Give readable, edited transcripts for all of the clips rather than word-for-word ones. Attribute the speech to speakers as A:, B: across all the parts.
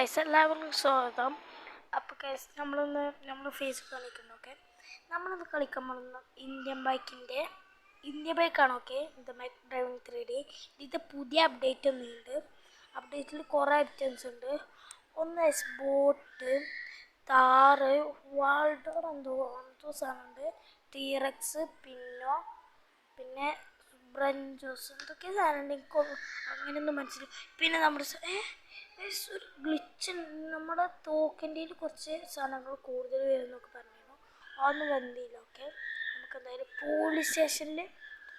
A: Guys എല്ലാവർക്കും സ്വാഗതം. അപ്പോൾ ഗൈസ് നമ്മൾ ഫേസ് കളിക്കുന്നു. ഓക്കെ, നമ്മളിത് കളിക്കാൻ പോകുന്ന ഇന്ത്യ ബൈക്കാണ്. Okay, India bike driving 3D. ഇത് പുതിയ അപ്ഡേറ്റ് ഒന്നുണ്ട്. അപ്ഡേറ്റിൽ കുറേ ഐറ്റംസ് ഉണ്ട്. ഒന്ന് ബോട്ട്, താറ്, വാൾഡർ, എന്തോ സാധനമുണ്ട്, ടീറക്സ്, പിന്നെ ബ്രഞ്ചോസ്, എന്തൊക്കെ സാധനം എനിക്ക് അങ്ങനെയൊന്നും മനസ്സിലായി. പിന്നെ നമ്മുടെ ഒരു ഗ്ലിച്ച്, നമ്മുടെ തോക്കിൻ്റെ കുറച്ച് സാധനങ്ങൾ കൂടുതൽ വരുന്നൊക്കെ പറഞ്ഞിരുന്നു. അതൊന്നും വന്നില്ല. ഓക്കെ, നമുക്ക് എന്തായാലും പോലീസ് സ്റ്റേഷനിൽ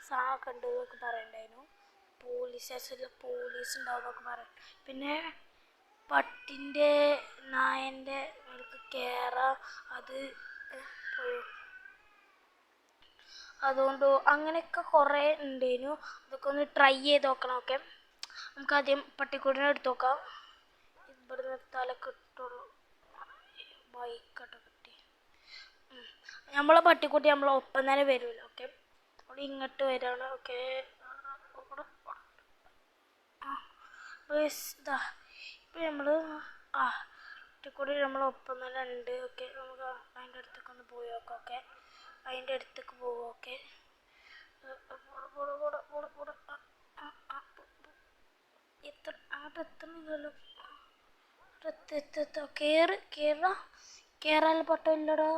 A: സാധനമൊക്കെ ഉണ്ട് എന്നൊക്കെ പറയണ്ടായിരുന്നു. പോലീസ് സ്റ്റേഷനിൽ പോലീസ് ഉണ്ടാവും എന്നൊക്കെ പറയും. പിന്നെ പട്ടിൻ്റെ നായൻ്റെ നമുക്ക് കയറാം. അതുകൊണ്ട് അങ്ങനെയൊക്കെ കുറേ ഉണ്ടായിരുന്നു. അതൊക്കെ ഒന്ന് ട്രൈ ചെയ്ത് നോക്കണം. ഓക്കെ, നമുക്ക് ആദ്യം പട്ടിക്കൂടിനെ എടുത്ത് നോക്കാം. ഇവിടുന്ന് തലക്കിട്ടുള്ളൂ ബൈക്കട്ടെ കിട്ടി. നമ്മളെ പട്ടിക്കുട്ടി നമ്മളെ ഒപ്പം തന്നെ വരുമല്ലോ. ഓക്കെ, അവിടെ ഇങ്ങോട്ട് വരാണ്. ഓക്കെ, ഇതാ ഇപ്പം നമ്മൾ പട്ടിക്കുട്ടി നമ്മളൊപ്പം തന്നെ ഉണ്ട്. ഓക്കെ, നമുക്ക് അതിൻ്റെ അടുത്തേക്ക് ഒന്ന് പോയി നോക്കാം. ഓക്കെ, അതിൻ്റെ അടുത്തേക്ക് പോവാം. ഓക്കെ, എത്തുന്നില്ലല്ലോ. കേറാൻ പറ്റില്ലടാ.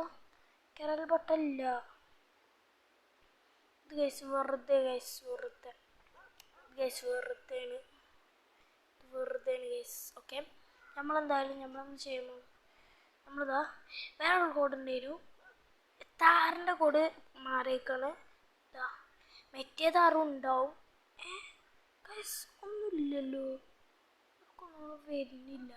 A: ഇത് വെറുതെയാണ് ഗൈസ്. ഓക്കെ, നമ്മളെന്തായാലും ചെയ്യുമ്പോൾ നമ്മളിതാ വേറൊരു കോഡ് ഉണ്ടായിരുന്നു. താറിൻ്റെ കോഡ് മാറിയേക്കാണ്. മറ്റേ താറും ഉണ്ടാവും. ഗൈസ് ഒന്നുമില്ലല്ലോ, വരുന്നില്ല.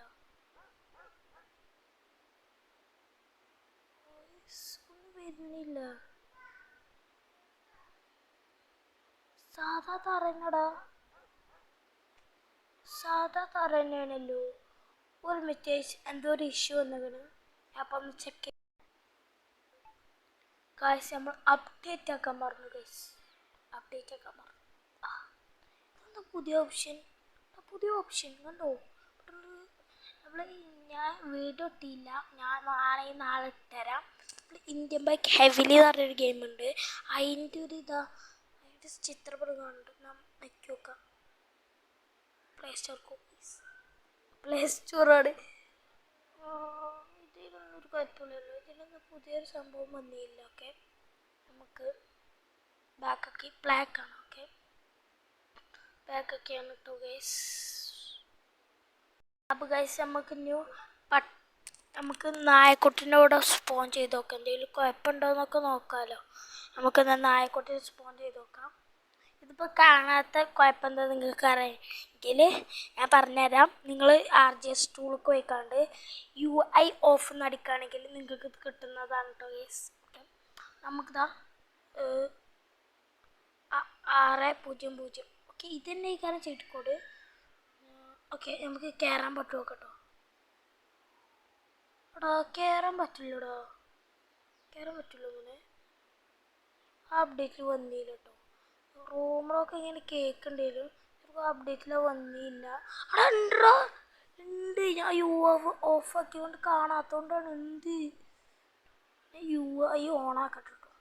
A: സാധാ താറ തന്നെയാണല്ലോ. ഒരു മിസ്റ്റേക്ക്, എന്തോ ഒരു ഇഷ്യൂ വന്നതാണ്. അപ്പം ഒന്ന് ചെക്ക് ചെയ്യാം. ഗൈസ് നമ്മൾ അപ്ഡേറ്റ് ആക്കാൻ മറന്നു. പുതിയ ഓപ്ഷൻ കണ്ടോ? ഞാൻ വീഡിയോ ഇട്ടില്ല, ഞാൻ നാളെ ഇട്ടുതരാം. ഇന്ത്യൻ ബൈക്ക് ഹെവിലി എന്ന് പറഞ്ഞൊരു ഗെയിമുണ്ട്. അതിൻ്റെ അതിൻ്റെ ചിത്രപടം കാണുന്നുണ്ട്. നോക്കി നോക്കാം. പ്ലേ സ്റ്റോറാണ്. ഇതിലൊന്നും ഒരു കുഴപ്പമില്ലല്ലോ. ഇതിലൊന്നും പുതിയൊരു സംഭവം വന്നില്ല. ഓക്കെ, നമുക്ക് ബാക്കാക്കി ബ്ലാക്കാണ്. ഓക്കെ, ബാക്കൊക്കെയാണ് കേട്ടോ ഗൈസ്. അപ്പോൾ ഗൈസ് നമുക്ക് നായക്കുട്ടിൻ്റെ കൂടെ സ്പോൺ ചെയ്ത് നോക്കാം. എന്തെങ്കിലും കുഴപ്പമുണ്ടോയെന്നൊക്കെ നോക്കാമല്ലോ. നമുക്കെന്നാൽ നായക്കുട്ടിനെ സ്പോൺ ചെയ്ത് നോക്കാം. ഇതിപ്പോൾ കാണാത്ത കുഴപ്പം എന്താ നിങ്ങൾക്ക് അറിയാമെങ്കിൽ ഞാൻ പറഞ്ഞുതരാം. നിങ്ങൾ RGS ടൂൾക്ക് പോയിക്കാണ്ട് UI ഓഫ് എന്ന് അടിക്കുകയാണെങ്കിൽ നിങ്ങൾക്ക് ഇത് കിട്ടുന്നതാണ് കേട്ടോ ഗൈസ്. ഓക്കെ, നമുക്കിതാ 600. ഓക്കെ, ഇതന്നെ ഈ കാരണം ചെയ്തിക്കോട്. ഓക്കെ, നമുക്ക് കയറാൻ പറ്റുമോ കേട്ടോ? കയറാൻ പറ്റില്ലടാ. അങ്ങനെ ആ അപ്ഡേറ്റിൽ വന്നില്ല കേട്ടോ. റൂമറൊക്കെ ഇങ്ങനെ കേൾക്കണ്ടേലും അപ്ഡേറ്റിൽ വന്നില്ല. ഉണ്ട്. ഞാൻ ഓഫ് ആക്കിക്കൊണ്ട് കാണാത്തോണ്ടാണ്. UI ഓണാക്കട്ടെ കേട്ടോ.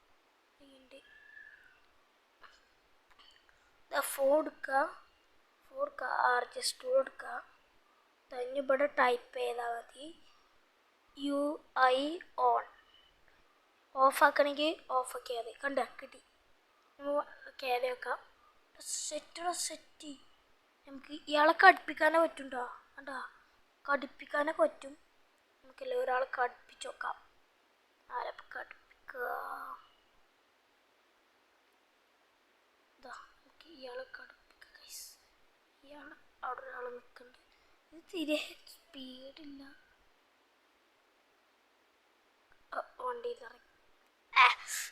A: എടുക്കുക, RGS ടൂൾ എടുക്കുക. ഇവിടെ ടൈപ്പ് ചെയ്താൽ മതി UI ഓൺ. ഓഫാക്കണമെങ്കിൽ ഓഫാക്കിയാൽ മതി. കിട്ടി. കയറി വെക്കാം. സെറ്റ്. നമുക്ക് ഇയാളെ കടുപ്പിക്കാനേ പറ്റുണ്ടോ? കടുപ്പിക്കാനൊക്കെ പറ്റും. നമുക്കല്ലേ ഒരാളെ കടുപ്പിച്ച് നോക്കാം. ആരപ്പം കടുപ്പിക്കുക? നമുക്ക് ഇയാളെ കടുപ്പിക്കുക ഗൈസ്. അവിടെ ഒരാൾ നിൽക്കുന്നുണ്ട്. ഇത് തീരെ സ്പീഡില്ല. വണ്ടിയിൽ ഇറങ്ങി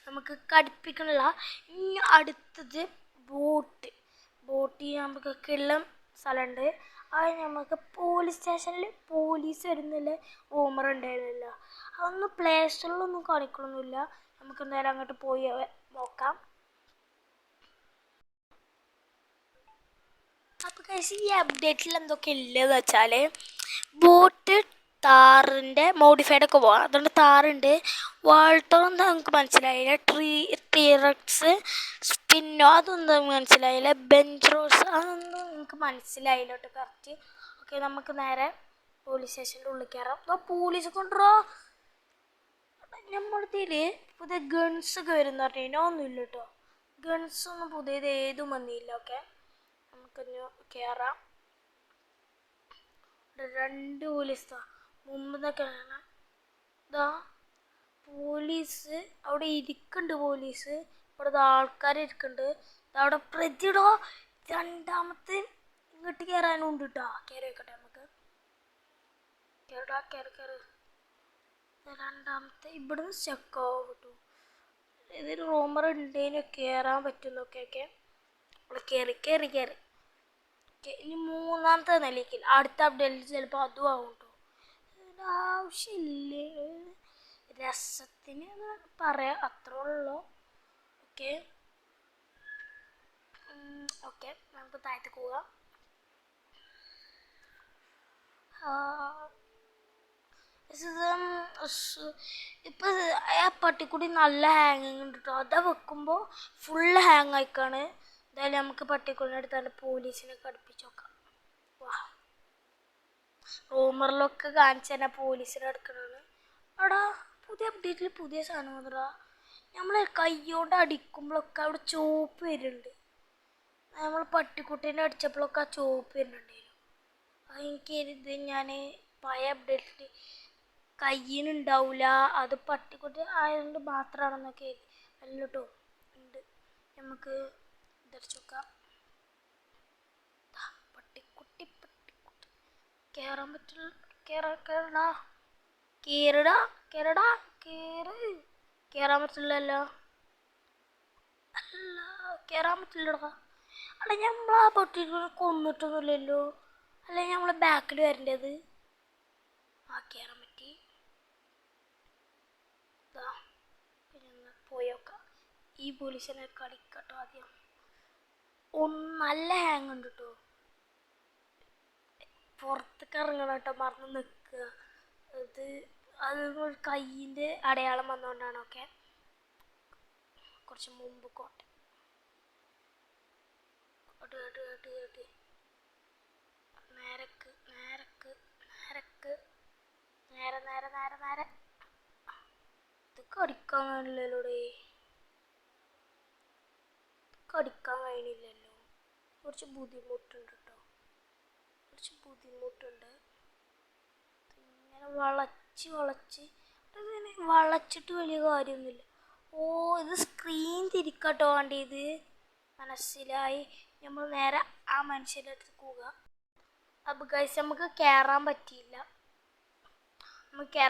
A: നമുക്ക് കടുപ്പിക്കണില്ല. ഇനി അടുത്തത് ബോട്ട് നമുക്കൊക്കെയുള്ള സ്ഥലമുണ്ട്. അത് നമുക്ക് പോലീസ് സ്റ്റേഷനിൽ പോലീസ് വരുന്നില്ല റൂമർ ഉണ്ടായിരുന്നില്ല. അതൊന്നും പ്ലേ സ്റ്റോറിലൊന്നും കാണിക്കണമൊന്നുമില്ല. നമുക്ക് എന്തായാലും അങ്ങോട്ട് പോയി നോക്കാം. അപ്പോൾ ഗൈസ് ഈ അപ്ഡേറ്റിൽ എന്തൊക്കെ ഉള്ളതെന്ന് വെച്ചാൽ ബോട്ട് താറിൻ്റെ മോഡിഫൈഡ് ഒക്കെ പോകാം. അതുകൊണ്ട് താറുണ്ട്, വാൾട്ടർ എന്താ നമുക്ക് മനസ്സിലായില്ല, ടീറക്സ് സ്പിന്നോ അതൊന്നും മനസ്സിലായില്ല, ബെഞ്ച് റോസ് അതൊന്നും നമുക്ക് മനസ്സിലായില്ല കേട്ടോ കറക്റ്റ്. ഓക്കെ, നമുക്ക് നേരെ പോലീസ് സ്റ്റേഷൻ്റെ ഉള്ളിൽ കയറാം. അപ്പോൾ പോലീസ് കൊണ്ടുവരോ നമ്മളതിൽ പുതിയ ഗൺസ് ഒക്കെ വരുന്ന പറഞ്ഞാൽ ഒന്നുമില്ല കേട്ടോ. ഗൺസൊന്നും പുതിയത് ഏതും വന്നില്ല. ഓക്കെ, നമുക്കൊന്ന് കയറാം. 2 പോലീസ് മുമ്പെന്നൊക്കെ കാണാം. ഇതാ പോലീസ് അവിടെ ഇരിക്കുന്നുണ്ട്. പോലീസ് ഇവിടെ ആൾക്കാർ ഇരിക്കുന്നുണ്ട്. അവിടെ പ്രതിടോ രണ്ടാമത്തെ ഇങ്ങോട്ട് കയറാനും ഉണ്ട് കേട്ടോ. കയറി വെക്കട്ടെ നമുക്ക്. കയറിടാ, കയറി. രണ്ടാമത്തെ ഇവിടുന്ന് ചെക്കാവും കേട്ടോ. ഇതൊരു റൂമർ ഉണ്ടേനു കയറാൻ പറ്റുന്നൊക്കെ. നമ്മൾ കയറി. ഇനി 3ാമത്തെ നിലയ്ക്ക് അടുത്ത അപ്ഡേറ്റിൽ ചിലപ്പോൾ അതും ആവും കേട്ടോ. ആവശ്യമില്ലേ, രസത്തിന് പറയാം, അത്രേ ഉള്ളൂ. ഓക്കെ നമുക്ക് താഴത്തേക്ക് പോകാം. ഇപ്പം ആ പട്ടിക്കുടി നല്ല ഹാങ്ങിങ് ഉണ്ട് കേട്ടോ. അതാ വെക്കുമ്പോൾ ഫുള്ള് ഹാങ് ആയിക്കാണ്. എന്തായാലും നമുക്ക് പട്ടിക്കുടിനെ എടുത്താണ്ട് പോലീസിനെ കടുപ്പിച്ച് നോക്കാം. വാ, റൂമറിലൊക്കെ കാണിച്ചു തന്നെ പോലീസിനെ എടുക്കണതാണ്. അവിടെ പുതിയ അപ്ഡേറ്റിൽ പുതിയ സാധനം വന്നടാ. നമ്മൾ കൈയോണ്ട് അടിക്കുമ്പോഴൊക്കെ അവിടെ ചോപ്പ് വരുന്നുണ്ട്. നമ്മൾ പട്ടിക്കുട്ടീനെ അടിച്ചപ്പോഴൊക്കെ ആ ചോപ്പ് വരുന്നുണ്ടായിരുന്നു. അത് എനിക്കരുത്, ഞാൻ പഴയ അപ്ഡേറ്റിൽ കയ്യിനുണ്ടാവില്ല, അത് പട്ടിക്കുട്ടി ആയതുകൊണ്ട് മാത്രമാണെന്നൊക്കെ അല്ല കേട്ടോ, ഉണ്ട്. നമുക്ക് ഇതടിച്ച് നോക്കാം. പട്ടിക്കുട്ടി കയറാൻ പറ്റില്ല. കയറാൻ പറ്റില്ലല്ലോ. അല്ല, കയറാൻ പറ്റില്ലടാ. അല്ല, നമ്മളാ പട്ടിക്കുട്ടി കൊന്നിട്ടൊന്നുമില്ലല്ലോ. അല്ല, നമ്മളെ ബാക്കിൽ വരേണ്ടത്. കയറാൻ പറ്റി. പിന്നെ പോയോക്കാം. ഈ പോലീസിനെ കളിക്കട്ടോ ആദ്യം. നല്ല ഹാങ് ഉണ്ട് കേട്ടോ. പുറത്തേക്ക് ഇറങ്ങണം കേട്ടോ, മറന്ന് നിൽക്കുക. അത് കയ്യിൻ്റെ അടയാളം വന്നുകൊണ്ടാണ്. ഓക്കെ, കുറച്ച് മുമ്പ് കോട്ടെ നേരക്ക് നേരെ ഇത് കടിക്കാൻ കഴിയില്ലല്ലോടേ. കടിക്കാൻ കഴിയണില്ലല്ലോ. കുറച്ച് ബുദ്ധിമുട്ടുണ്ട് കേട്ടോ, ഇങ്ങനെ വളച്ചിട്ട് വലിയ കാര്യമൊന്നുമില്ല. ഇത് സ്ക്രീൻ തിരിക്കട്ടോ വേണ്ടിയത്, മനസ്സിലായി. നമ്മൾ നേരെ ആ മനുഷ്യൻ്റെ അടുത്ത് പോവുക. അപ്പോൾ ഗൈസ് നമുക്ക് കയറാൻ പറ്റിയില്ല. ഓക്കെ,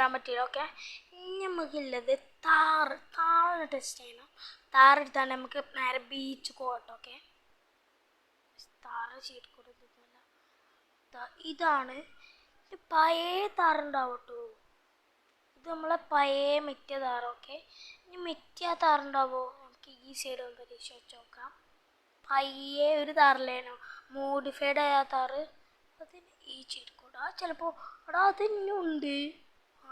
A: ഇനി നമുക്കുള്ളത് താറിന് ടെസ്റ്റ് ചെയ്യണം. താറെടുത്താണ് നമുക്ക് നേരെ ബീച്ച് പോകട്ടോ. ഓക്കെ, താറ് ചീട്ട് കൊടുക്കുന്നില്ല. ഇതാണ് പഴയ താറുണ്ടാവും കേട്ടോ. ഇത് നമ്മളെ പഴയ മെറ്റിയ താറ്. ഓക്കെ, ഇനി മെറ്റിയ താറുണ്ടാവോ നമുക്ക് ഈ സൈഡ് ഒന്ന് പരീക്ഷ വെച്ച് നോക്കാം. പയ്യെ ഒരു താറില്ലേനോ മോഡിഫൈഡ് ആയ താറ്, അതിന് ഈ ചീട്ട് കൂടാ ചിലപ്പോൾ അവിടെ അതിനുണ്ട്.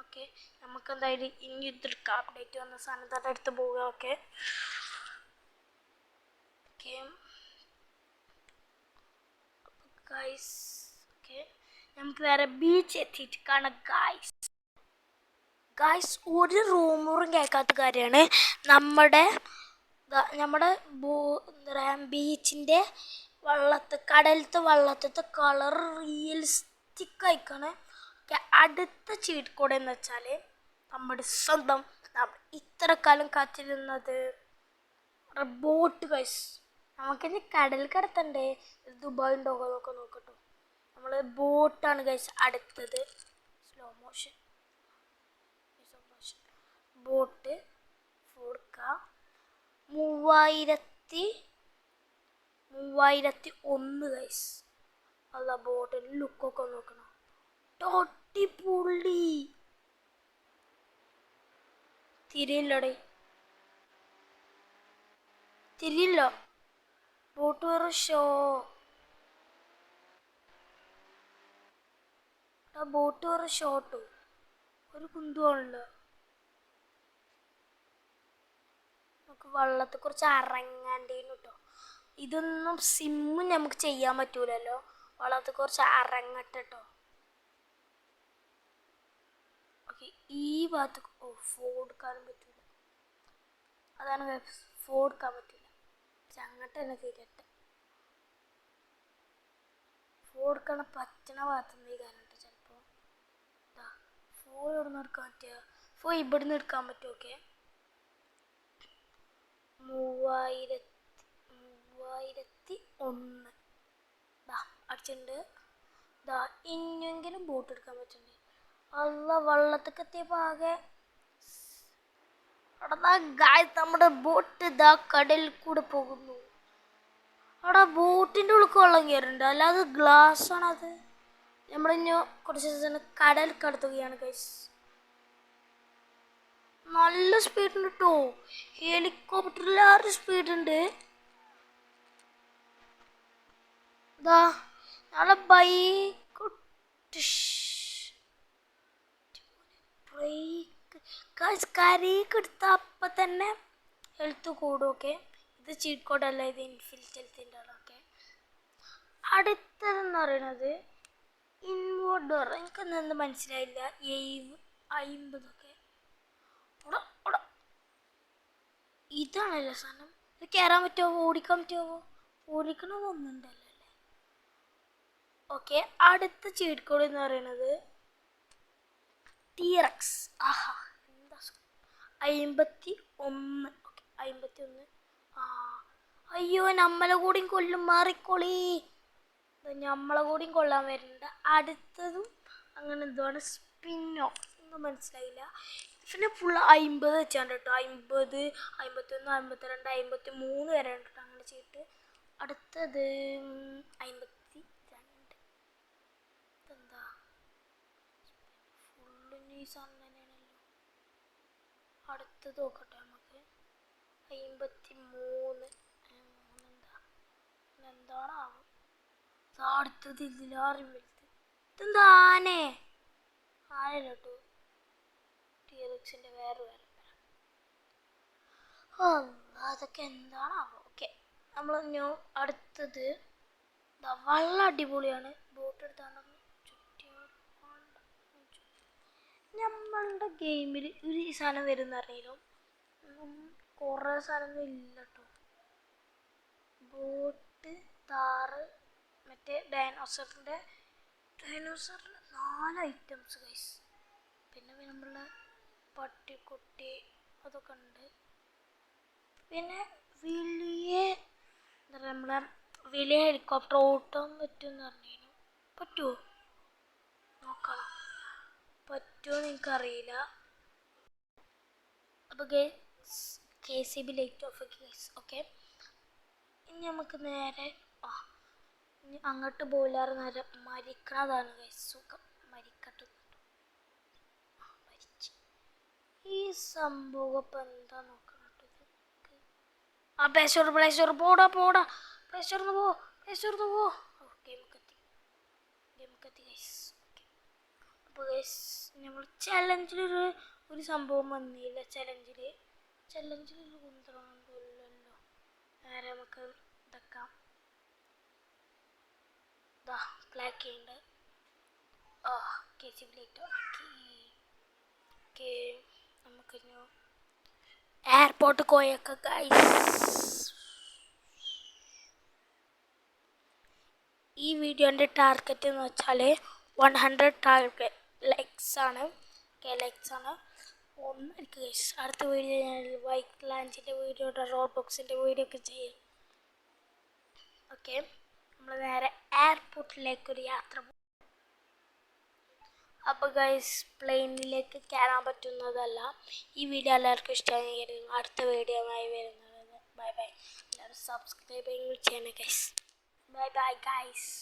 A: ഓക്കെ, നമുക്ക് എന്തായാലും ഇനി ഇതെടുക്കാം. അപ്ഡേറ്റ് വന്ന സാധനത്തിൻ്റെ അടുത്ത് പോവുക. Okay, guys. ഓക്കെ, നമുക്ക് നേരെ ബീച്ച് എത്തിയിട്ട് കാണാം. ഗൈസ് ഒരു റൂമറും കേൾക്കാത്ത കാര്യമാണ് നമ്മുടെ എന്താ ബീച്ചിൻ്റെ കടലത്തെ വെള്ളത്തെ കളർ റിയലിസ്റ്റിക് ആയിക്കാണ്. അടുത്ത ചീട്ട് കോഡ് എന്ന് വെച്ചാൽ നമ്മുടെ സ്വന്തം ഇത്ര കാലം കാത്തിരുന്നത് ബോട്ട്. ഗൈസ് നമുക്കിനി കടൽ കടത്തണ്ടേ, ദുബായ് ഉണ്ടോ എന്നൊക്കെ നോക്കട്ടോ. നമ്മൾ ബോട്ടാണ് ഗൈസ് അടുത്തത്. സ്ലോ മോഷൻ ബോട്ട് കൊടുക്ക. 3001 ഗൈസ്. അല്ല, ബോട്ടിൻ്റെ ലുക്കൊക്കെ നോക്കണം. ടോട്ടിപ്പുള്ളി തിരിയില്ല ബോട്ട് വേറെ ഷോ. ആ ബോട്ട് കുറേ ഷോട്ടോ ഒരു കുന്തുവാണല്ലോ. നമുക്ക് വെള്ളത്തെ കുറിച്ച് ഇറങ്ങാണ്ടേനു കേട്ടോ. ഇതൊന്നും സിമ്മും നമുക്ക് ചെയ്യാൻ പറ്റൂലല്ലോ. വെള്ളത്തെ കുറിച്ച് ഇറങ്ങട്ടെ കേട്ടോ. ഓക്കെ, ഈ ഭാഗത്ത് ഫോടുക്കാനും പറ്റൂല. അതാണ് ഫോടുക്കാൻ പറ്റില്ല. അങ്ങോട്ട് തന്നെ തിരിയട്ടെ. ഫോടുക്കണ പറ്റണ ഭാഗത്തുനിന്ന് കാരണം ചിലപ്പോൾ ഫോ ഇവിടെ നിന്ന് എടുക്കാൻ പറ്റുക. ഫോ ഇവിടെ നിന്ന് എടുക്കാൻ പറ്റും. ഓക്കെ, 3001 അടിച്ചിട്ടുണ്ട്. ഇനിയെങ്കിലും ബോട്ട് എടുക്കാൻ പറ്റുന്നുണ്ട്. അല്ല വെള്ളത്തൊക്കെ എത്തിയപ്പോൾ ആകെ നമ്മുടെ ബോട്ട് കടലിൽ കൂടെ പോകുന്നു. അവിടെ ബോട്ടിൻ്റെ ഉള്ളിൽ വെള്ളം കയറുന്നുണ്ട്, അല്ലാതെ ഗ്ലാസ് ആണത്. നമ്മളിനി കുറച്ച് ദിവസം കടൽ കടത്തുകയാണ് ഗൈസ്. നല്ല സ്പീഡുണ്ട് കേട്ടോ. ഹെലികോപ്റ്ററിലേറെ സ്പീഡുണ്ട്. നാളെ ബൈക്ക് കരയ്ക്ക് എടുത്ത അപ്പം തന്നെ ഹെൽത്ത് കൂടും. ഓക്കെ, ഇത് ചീറ്റ് കോഡല്ല, ഇത് ഇൻഫിനിറ്റ് ഹെൽത്തിൻ്റെ ആണ്. ഓക്കെ, അടുത്തതെന്ന് പറയുന്നത് ഇൻവേർഡ് ഡോർ. എനിക്കൊന്നും മനസ്സിലായില്ല. 50 ഒക്കെ ഇതാണല്ലോ സാധനം. ഇത് കയറാൻ പറ്റുമോ? ഓടിക്കാൻ പറ്റുമോ? ഓടിക്കണമെന്നൊന്നുണ്ടല്ലോ അല്ലേ. ഓക്കെ, അടുത്ത ചീറ്റ് കോഡ് എന്ന് പറയുന്നത് ടീറക്സ്. ആഹാ, എന്താ 51. ഓക്കെ, 51. അയ്യോ, നമ്മളെ കൂടിയും കൊല്ലും. മാറിക്കോളി, നമ്മളെ കൂടിയും കൊള്ളാൻ വരുന്നുണ്ട്. അടുത്തതും അങ്ങനെ എന്താണ് സ്പിന്നോ ഒന്നും മനസ്സിലായില്ല. പിന്നെ ഫുള്ള് 50 വെച്ചാണ്ട് കേട്ടോ. 50, 51, 52, 53 വരെ ഉണ്ട് കേട്ടോ. അങ്ങനെ ചെയ്തിട്ട് അടുത്തത് 52. ഇതെന്താ ഫുള്ള് ഈ സാധനം തന്നെയാണല്ലോ. അടുത്തത് നോക്കട്ടെ നമുക്ക്. 53 എന്താണാവും. അടുത്തത് ഇതിലാറും വലുത്. ഇതെന്താ ആനേ? ആനല്ല കേട്ടോ, ടീറക്സിൻ്റെ വേറെ. അതൊക്കെ എന്താണാവോ. ഓക്കെ, നമ്മൾ അടുത്തത് വെള്ളം അടിപൊളിയാണ്. ബോട്ട് എടുത്താണ്ടൊന്ന് നമ്മളുടെ ഗെയിമിൽ ഒരു സാധനം വരുന്ന അറിയാലോ. കുറേ സാധനമൊന്നും ഇല്ല കേട്ടോ. ബോട്ട്, താറ്, മറ്റേ ഡൈനോസറിൻ്റെ 4 ഐറ്റംസ് ഗൈസ്. പിന്നെ നമ്മളുടെ പട്ടിക്കുട്ടി അതൊക്കെ ഉണ്ട്. പിന്നെ നമ്മളെ വലിയ ഹെലികോപ്റ്റർ ഓട്ടാൻ പറ്റുമെന്ന് പറഞ്ഞു. പറ്റുമോ നോക്കണം. പറ്റുമോ എന്ന് എനിക്കറിയില്ല. അപ്പോൾ KCB light of case. Okay, ഇനി നമുക്ക് നേരെ ഇനി അങ്ങോട്ട് പോയില്ലാറ് നേരെ മരിക്കണതാണ് ഗൈസ്. സുഖം, മരിക്കട്ടെ. മരിച്ച് ഈ സംഭവം ഇപ്പം എന്താ നോക്കണം. പ്ലേസ്റ്റോർ പോടാ പ്ലേസ്റ്റോറിന്ന് പോ. ഗെയിം കത്തി ഗൈസ്. ഓക്കെ, അപ്പോൾ ഗൈസ് നമ്മൾ ചലഞ്ചിലൊരു സംഭവം വന്നില്ല. ചലഞ്ചിലൊരു കുന്തറൊന്നുമില്ലല്ലോ. നേരെ നമുക്ക് ഇതാക്കാം. ക്ലാക്ക് ചെയ്യുന്നുണ്ട്. KCB light. ഓക്കെ, നമുക്കിനി എയർപോർട്ട് പോയേക്ക ഗൈസ്. ഈ വീഡിയോൻ്റെ ടാർഗറ്റ് എന്ന് വെച്ചാൽ 100 ലൈക്സ് ആണ്. ലൈക്സ് ആണ്. ഒന്നായിരിക്കും ഗൈസ്. അടുത്ത വീഡിയോ ഞാൻ ബൈക്ക് ലാൻഡിൻ്റെ വീഡിയോ, റോഡ് ബോക്സിൻ്റെ വീഡിയോ ഒക്കെ ചെയ്യും. ഓക്കെ, നമ്മൾ നേരെ എയർപോർട്ടിലേക്കൊരു യാത്ര പോകും. അപ്പോൾ ഗൈസ് പ്ലെയിനിലേക്ക് കയറാൻ പറ്റുന്നതല്ല. ഈ വീഡിയോ എല്ലാവർക്കും ഇഷ്ടമായി. അടുത്ത വീഡിയോ ആയി വരുന്നത്. ബൈ. എല്ലാവരും സബ്സ്ക്രൈബ് ചെയ്യണം ഗൈസ്. Bye guys.